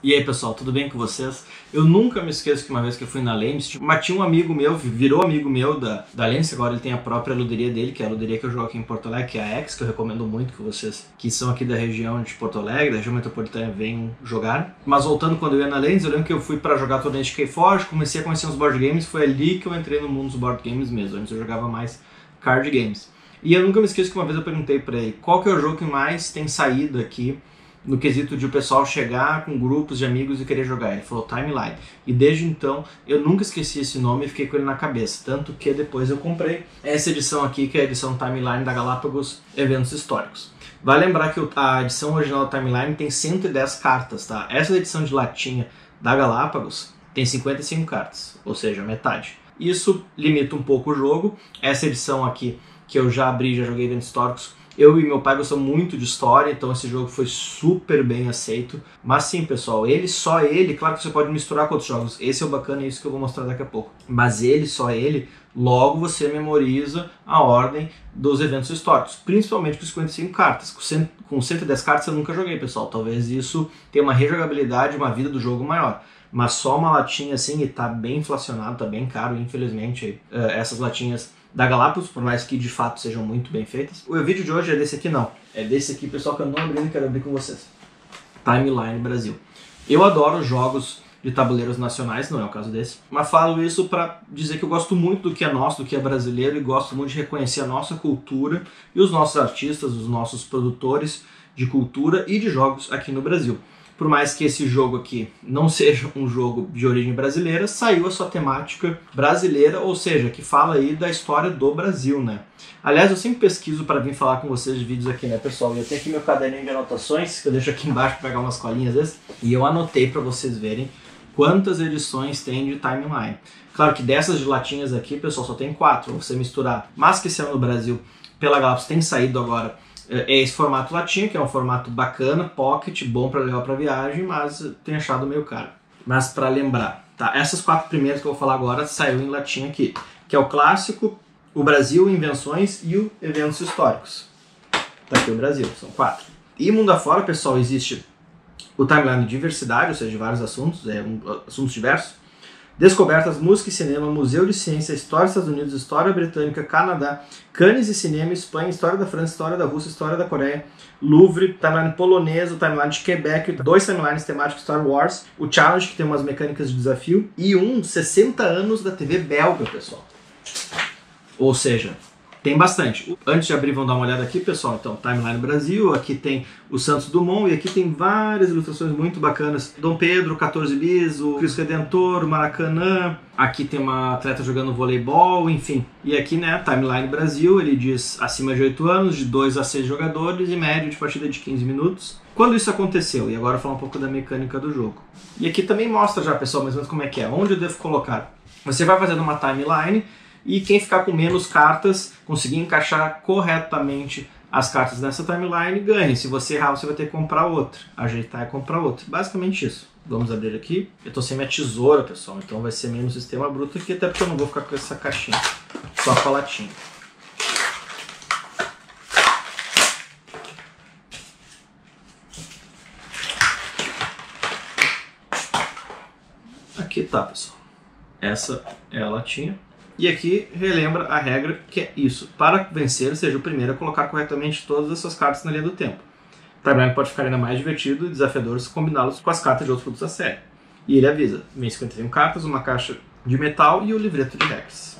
E aí pessoal, tudo bem com vocês? Eu nunca me esqueço que uma vez que eu fui na Lens, mas tinha um amigo meu, virou amigo meu da Lens, agora ele tem a própria luderia dele, que é a luderia que eu jogo aqui em Porto Alegre, que é a X, que eu recomendo muito que vocês que são aqui da região de Porto Alegre, da região metropolitana, venham jogar. Mas voltando, quando eu ia na Lens, eu lembro que eu fui pra jogar torneio de Keyforge, comecei a conhecer uns board games, foi ali que eu entrei no mundo dos board games mesmo, antes eu jogava mais card games. E eu nunca me esqueço que uma vez eu perguntei pra ele, qual que é o jogo que mais tem saída aqui no quesito de o pessoal chegar com grupos de amigos e querer jogar. Ele falou Timeline. E desde então eu nunca esqueci esse nome e fiquei com ele na cabeça. Tanto que depois eu comprei essa edição aqui, que é a edição Timeline da Galápagos Eventos Históricos. Vai lembrar que a edição original da Timeline tem 110 cartas, tá? Essa edição de latinha da Galápagos tem 55 cartas, ou seja, metade. Isso limita um pouco o jogo. Essa edição aqui, que eu já abri, já joguei eventos históricos, eu e meu pai gostamos muito de história, então esse jogo foi super bem aceito. Mas sim, pessoal, só ele, claro que você pode misturar com outros jogos. Esse é o bacana, é isso que eu vou mostrar daqui a pouco. Mas só ele, logo você memoriza a ordem dos eventos históricos. Principalmente com 55 cartas. Com 110 cartas eu nunca joguei, pessoal. Talvez isso tenha uma rejogabilidade, uma vida do jogo maior. Mas só uma latinha assim, e tá bem inflacionado, tá bem caro, infelizmente. Essas latinhas da Galápagos, por mais que de fato sejam muito bem feitas. O vídeo de hoje é desse aqui não, é desse aqui, pessoal, que eu não abri e quero abrir com vocês. Timeline Brasil. Eu adoro jogos de tabuleiros nacionais, não é o caso desse, mas falo isso para dizer que eu gosto muito do que é nosso, do que é brasileiro, e gosto muito de reconhecer a nossa cultura e os nossos artistas, os nossos produtores de cultura e de jogos aqui no Brasil. Por mais que esse jogo aqui não seja um jogo de origem brasileira, saiu a sua temática brasileira, ou seja, que fala aí da história do Brasil, né? Aliás, eu sempre pesquiso para vir falar com vocês de vídeos aqui, né, pessoal? Eu tenho aqui meu caderninho de anotações, que eu deixo aqui embaixo para pegar umas colinhas às vezes, e eu anotei para vocês verem quantas edições tem de Timeline. Claro que dessas de latinhas aqui, pessoal, só tem 4, você misturar. Mas que saiu no Brasil pela Galápagos, tem saído agora esse formato latinha, que é um formato bacana, pocket, bom para levar para viagem, mas tenho achado meio caro. Mas para lembrar, tá? Essas 4 primeiras que eu vou falar agora saiu em latinha aqui, que é o clássico, o Brasil, Invenções e o Eventos Históricos. Tá aqui o Brasil, são 4. E mundo afora, pessoal, existe o Timeline de diversidade, ou seja, de vários assuntos, assuntos diversos. Descobertas, música e cinema, museu de ciência, história dos Estados Unidos, história britânica, Canadá, Cannes e cinema, Espanha, história da França, história da Rússia, história da Coreia, Louvre, timeline polonês, o timeline de Quebec, 2 timelines temáticos Star Wars, o Challenge, que tem umas mecânicas de desafio, e 60 anos da TV belga, pessoal. Ou seja, tem bastante. Antes de abrir, vamos dar uma olhada aqui, pessoal. Então, Timeline Brasil, aqui tem o Santos Dumont, e aqui tem várias ilustrações muito bacanas. Dom Pedro, 14 bis, o Cristo Redentor, o Maracanã. Aqui tem uma atleta jogando voleibol, enfim. E aqui, né, Timeline Brasil, ele diz acima de 8 anos, de 2 a 6 jogadores e médio de partida de 15 minutos. Quando isso aconteceu? E agora falar um pouco da mecânica do jogo. E aqui também mostra já, pessoal, mais ou menos como é que é. Onde eu devo colocar? Você vai fazendo uma timeline, e quem ficar com menos cartas, conseguir encaixar corretamente as cartas nessa timeline, ganha. Se você errar, você vai ter que comprar outra. Ajeitar e comprar outra. Basicamente isso. Vamos abrir aqui. Eu estou sem minha tesoura, pessoal, então vai ser menos sistema bruto aqui, até porque eu não vou ficar com essa caixinha. Só com a latinha. Aqui tá, pessoal. Essa é a latinha. E aqui relembra a regra, que é isso. Para vencer, seja o primeiro a colocar corretamente todas as suas cartas na linha do tempo. O timeline pode ficar ainda mais divertido e desafiador se combiná-los com as cartas de outros produtos da série. E ele avisa, vem 51 cartas, uma caixa de metal e o livreto de regras.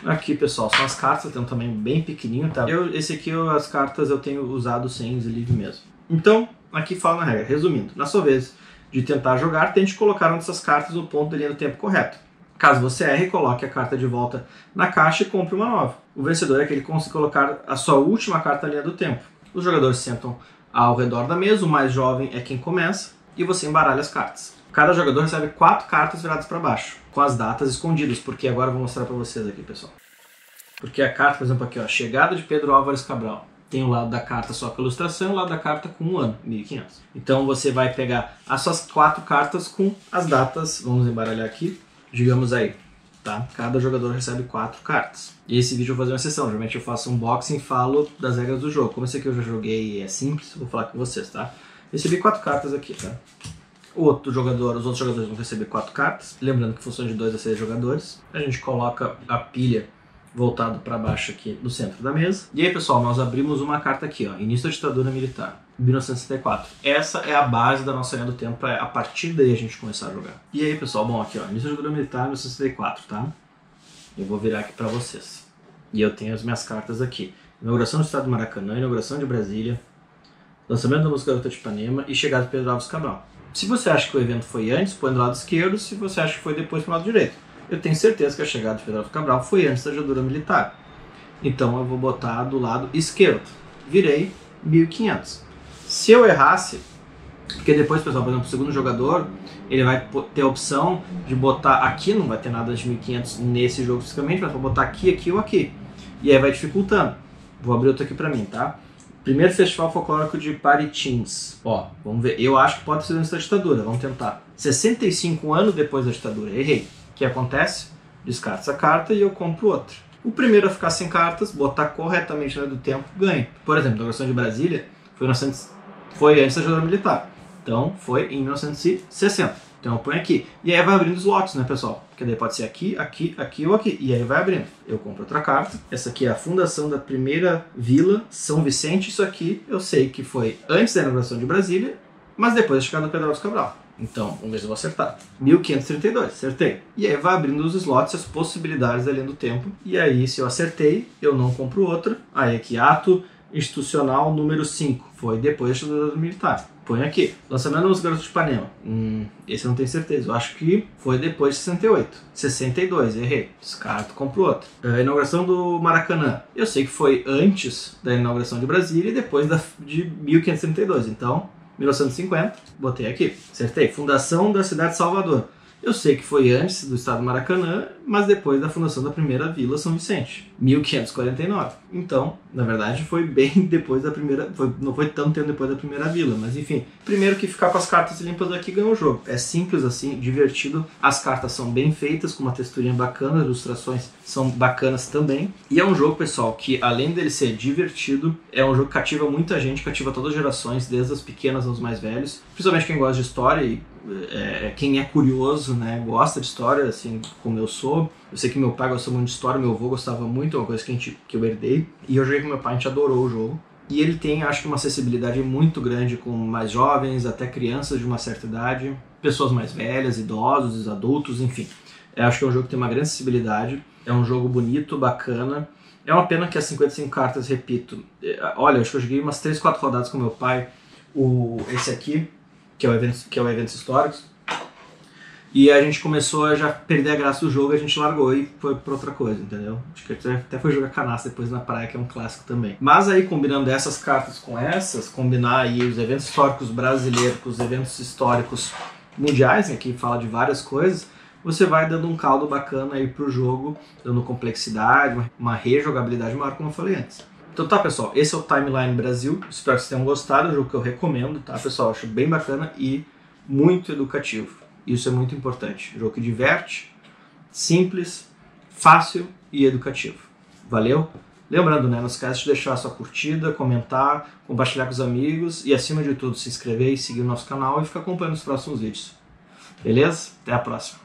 Aqui, pessoal, são as cartas, tem um tamanho bem pequenininho, tá? Esse aqui, as cartas eu tenho usado sem sleeve mesmo. Então, aqui fala na regra, resumindo, na sua vez de tentar jogar, tente colocar uma dessas cartas no ponto da linha do tempo correto. Caso você erre, coloque a carta de volta na caixa e compre uma nova. O vencedor é aquele que consegue colocar a sua última carta na linha do tempo. Os jogadores sentam ao redor da mesa, o mais jovem é quem começa, e você embaralha as cartas. Cada jogador recebe 4 cartas viradas para baixo, com as datas escondidas, porque agora eu vou mostrar para vocês aqui, pessoal. Porque a carta, por exemplo, aqui, ó, chegada de Pedro Álvares Cabral. Tem o lado da carta só com ilustração e o lado da carta com 1 ano, 1500. Então você vai pegar as suas 4 cartas com as datas, vamos embaralhar aqui, digamos aí, tá? Cada jogador recebe 4 cartas. E esse vídeo eu vou fazer uma exceção, geralmente eu faço um unboxing e falo das regras do jogo. Como esse aqui eu já joguei e é simples, eu vou falar com vocês, tá? Recebi 4 cartas aqui, tá? Os outros jogadores vão receber 4 cartas. Lembrando que funciona de 2 a 6 jogadores. A gente coloca a pilha voltado para baixo aqui no centro da mesa. E aí, pessoal, nós abrimos uma carta aqui, ó, Início da Ditadura Militar, 1964. Essa é a base da nossa linha do tempo, para a partir daí a gente começar a jogar. E aí, pessoal, bom, aqui, ó, Início da Ditadura Militar, 1964, tá? Eu vou virar aqui para vocês. E eu tenho as minhas cartas aqui. Inauguração do Estado do Maracanã, inauguração de Brasília, lançamento da música Garota de Ipanema e chegada do Pedro Álvares Cabral. Se você acha que o evento foi antes, põe do lado esquerdo. Se você acha que foi depois, põe do lado direito. Eu tenho certeza que a chegada do Pedro Álvares Cabral foi antes da ditadura militar. Então eu vou botar do lado esquerdo. Virei 1500. Se eu errasse, porque depois, pessoal, por exemplo, o segundo jogador, ele vai ter a opção de botar aqui, não vai ter nada de 1500 nesse jogo fisicamente, mas vai botar aqui, aqui ou aqui. E aí vai dificultando. Vou abrir outro aqui pra mim, tá? Primeiro Festival Folclórico de Paritins. Ó, vamos ver. Eu acho que pode ser antes da ditadura, vamos tentar. 65 anos depois da ditadura. Errei. O que acontece? Descarta essa carta e eu compro outra. O primeiro a ficar sem cartas, botar corretamente na linha do tempo, ganha. Por exemplo, a inauguração de Brasília foi antes da ditadura militar. Então, foi em 1960. Então eu ponho aqui. E aí vai abrindo os lotes, né, pessoal? Porque daí pode ser aqui, aqui, aqui ou aqui. E aí vai abrindo. Eu compro outra carta. Essa aqui é a fundação da primeira vila, São Vicente. Isso aqui eu sei que foi antes da inauguração de Brasília, mas depois da chegada do Pedro Álvares Cabral. Então, vamos ver se eu vou acertar. 1532, acertei. E aí vai abrindo os slots, as possibilidades da linha do tempo. E aí, se eu acertei, eu não compro outra. Aí aqui, ato institucional número 5. Foi depois da ditadura militar. Põe aqui. Lançamento dos Garotos de Ipanema. Esse eu não tenho certeza. Eu acho que foi depois de 68. 62, errei. Descarto, compro outro. A inauguração do Maracanã. Eu sei que foi antes da inauguração de Brasília e depois de 1532. Então, 1950, botei aqui. Acertei. Fundação da cidade de Salvador. Eu sei que foi antes do Estado do Maracanã, mas depois da fundação da primeira Vila São Vicente, 1549. Então, na verdade, foi bem depois da primeira... não foi tanto tempo depois da primeira vila, mas enfim. Primeiro que ficar com as cartas limpas aqui ganha o jogo. É simples assim, divertido. As cartas são bem feitas, com uma texturinha bacana, as ilustrações são bacanas também. E é um jogo, pessoal, que além dele ser divertido, é um jogo que cativa muita gente, cativa todas as gerações, desde as pequenas aos mais velhos. Principalmente quem gosta de história e quem é curioso, né, gosta de história, assim como eu sou. Eu sei que meu pai gostou muito de história, meu avô gostava muito, é uma coisa que eu herdei. E eu joguei com meu pai, a gente adorou o jogo. E ele tem, acho que, uma acessibilidade muito grande com mais jovens, até crianças de uma certa idade, pessoas mais velhas, idosos, adultos, enfim. Eu acho que é um jogo que tem uma grande acessibilidade, é um jogo bonito, bacana. É uma pena que as 55 cartas, repito, olha, acho que eu joguei umas 3, 4 rodadas com meu pai, esse aqui, que é o Eventos Históricos, e a gente começou a já perder a graça do jogo, a gente largou e foi pra outra coisa, entendeu? Acho que até foi jogar canastra depois na praia, que é um clássico também. Mas aí, combinando essas cartas com essas, combinar aí os eventos históricos brasileiros com os eventos históricos mundiais, né, que fala de várias coisas, você vai dando um caldo bacana aí pro jogo, dando complexidade, uma rejogabilidade maior, como eu falei antes. Então tá, pessoal, esse é o Timeline Brasil, espero que vocês tenham gostado, é um jogo que eu recomendo, tá, pessoal? Acho bem bacana e muito educativo. Isso é muito importante. Um jogo que diverte, simples, fácil e educativo. Valeu? Lembrando, né, não esquece de deixar a sua curtida, comentar, compartilhar com os amigos e, acima de tudo, se inscrever e seguir o nosso canal e ficar acompanhando os próximos vídeos. Beleza? Até a próxima!